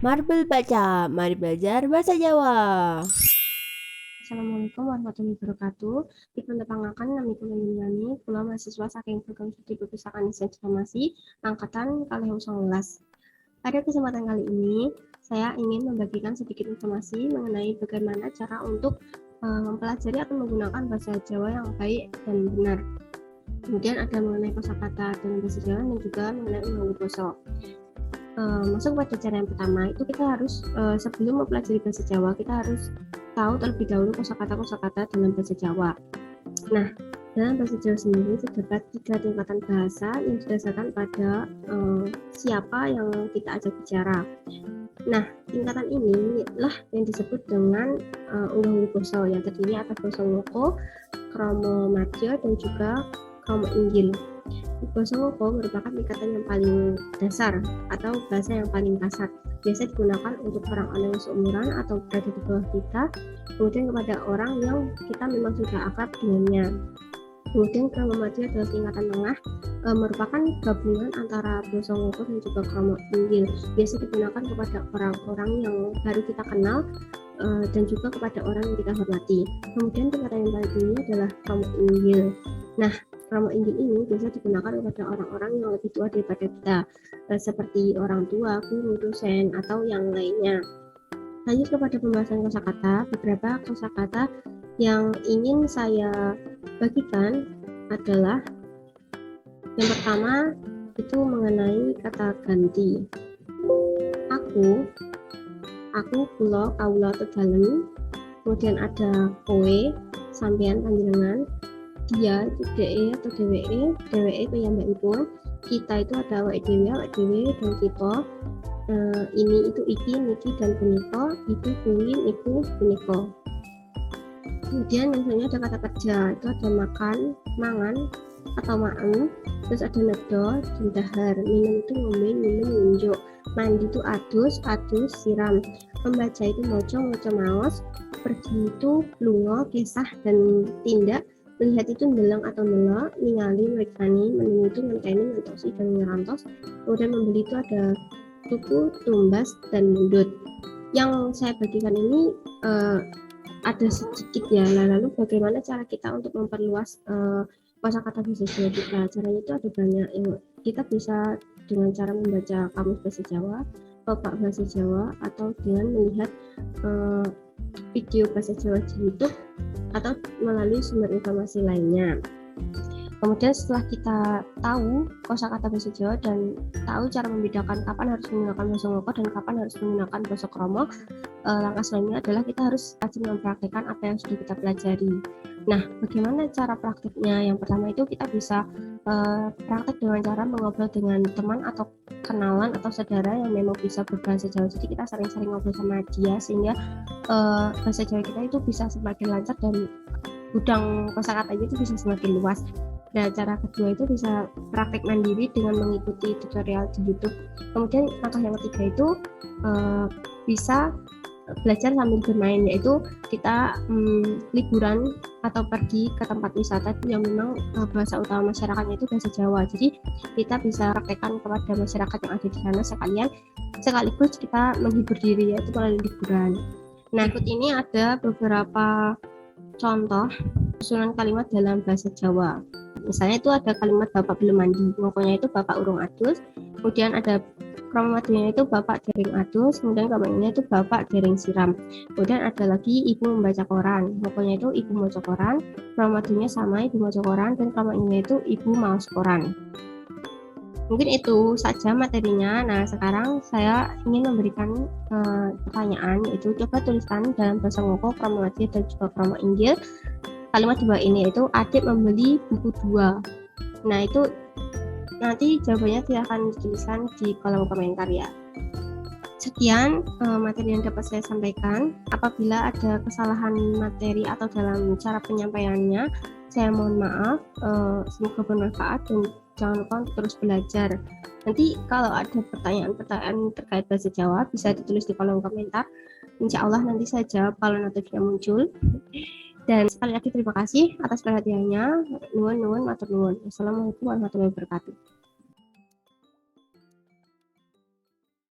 Marble baca, mari belajar bahasa Jawa. Assalamualaikum warahmatullahi wabarakatuh. Dipun tepangaken nami kula Yuliani, kula mahasiswa saking program studi perpustakaan Desain Informasi angkatan 2019. Pada kesempatan kali ini, saya ingin membagikan sedikit informasi mengenai bagaimana cara untuk mempelajari atau menggunakan bahasa Jawa yang baik dan benar. Kemudian ada mengenai kosakata dalam bahasa Jawa dan juga mengenai undang basa. Masuk pada cara yang pertama, itu kita harus sebelum mempelajari bahasa Jawa, kita harus tahu terlebih dahulu kosakata-kosakata dalam bahasa Jawa. Nah, dalam bahasa Jawa sendiri terdapat 3 tingkatan bahasa yang didasarkan pada siapa yang kita ajak bicara. Nah, tingkatan ini lah yang disebut dengan undang basa yang terdiri atas basa loko, krama madya, dan juga krama inggil. Basa loko merupakan tingkatan yang paling dasar atau bahasa yang paling kasar. Biasa digunakan untuk orang-orang yang seumuran atau berada di bawah kita, kemudian kepada orang yang kita memang sudah akrab dengannya. Kemudian krama madya adalah tingkatan tengah, merupakan gabungan antara basa loko dan juga krama inggil. Biasa digunakan kepada orang-orang yang baru kita kenal dan juga kepada orang yang kita hormati. Kemudian tingkatan yang paling tinggi adalah krama inggil. Nah, krama inggil ini biasa digunakan kepada orang-orang yang lebih tua daripada kita, seperti orang tua, guru, dosen, atau yang lainnya. Lanjut kepada pembahasan kosakata. Beberapa kosakata yang ingin saya bagikan adalah yang pertama itu mengenai kata ganti. Aku, kula, kaula, tegalem. Kemudian ada kowe, sampean, panjenengan. Dia itu DE atau DWE piyambakipun. Kita itu ada awake dhewe dan kita. Ini itu iki, niki, dan punika. Itu, kuwi, niku, punika. Kemudian misalnya ada kata kerja, itu ada makan, mangan, atau maen. Terus ada nedo, dan dahar. Minum itu ngombe, minum, ngunjuk. Mandi itu adus, siram. Membaca itu moco, maos. Pergi itu lunga, kisah, dan tindak. Melihat itu ndeleng atau ndelok, ningali, mriksani, menunggu itu ngenteni, ngentosi, dan ngerantos. Kemudian membeli itu ada tuku, tumbas, dan mundut. Yang saya bagikan ini ada sedikit ya. Lalu bagaimana cara kita untuk memperluas kosakata bahasa Jawa kita? Caranya itu ada banyak. Kita bisa dengan cara membaca kamus bahasa Jawa, pepak bahasa Jawa, atau dengan melihat video bahasa Jawa di YouTube atau melalui sumber informasi lainnya. Kemudian setelah kita tahu kosakata bahasa Jawa dan tahu cara membedakan kapan harus menggunakan basa loko dan kapan harus menggunakan basa krama, langkah selanjutnya adalah kita harus rajin mempraktikkan apa yang sudah kita pelajari. Nah, bagaimana cara praktiknya? Yang pertama itu kita bisa praktek dengan cara mengobrol dengan teman atau kenalan atau saudara yang memang bisa berbahasa Jawa. Jadi kita sering-sering ngobrol sama dia sehingga bahasa Jawa kita itu bisa semakin lancar dan gudang kosakatanya itu bisa semakin luas. Nah, cara kedua itu bisa praktek mandiri dengan mengikuti tutorial di YouTube. Kemudian langkah yang ketiga itu bisa belajar sambil bermain, yaitu kita liburan atau pergi ke tempat wisata yang memang bahasa utama masyarakatnya itu bahasa Jawa. Jadi kita bisa praktekkan kepada masyarakat yang ada di sana sekaligus kita menghibur diri, yaitu melalui liburan. Nah, berikut ini ada beberapa contoh susunan kalimat dalam bahasa Jawa. Misalnya itu ada kalimat bapak belum mandi, pokoknya itu bapak urung adus. Kemudian ada krama madyanya itu bapak dereng adus, kemudian krama itu bapak dereng siram. Kemudian ada lagi ibu membaca koran, pokoknya itu ibu maca koran. Krama madyanya sama, ibu maca koran, dan krama itu ibu maos koran. Mungkin itu saja materinya. Nah, sekarang saya ingin memberikan pertanyaan, yaitu coba tuliskan dalam bahasa loko, krama madya, dan juga krama inggil kalimat di bawah ini, yaitu adik membeli buku 2. Nah, itu nanti jawabannya silahkan dituliskan di kolom komentar ya. Sekian materi yang dapat saya sampaikan. Apabila ada kesalahan materi atau dalam cara penyampaiannya, saya mohon maaf. Semoga bermanfaat dan jangan lupa untuk terus belajar. Nanti kalau ada pertanyaan-pertanyaan terkait bahasa Jawa bisa ditulis di kolom komentar. Insya Allah nanti saya jawab kalau notifnya muncul. Dan sekali lagi terima kasih atas perhatiannya. Nuwun, matur nuwun. Wassalamualaikum warahmatullahi wabarakatuh.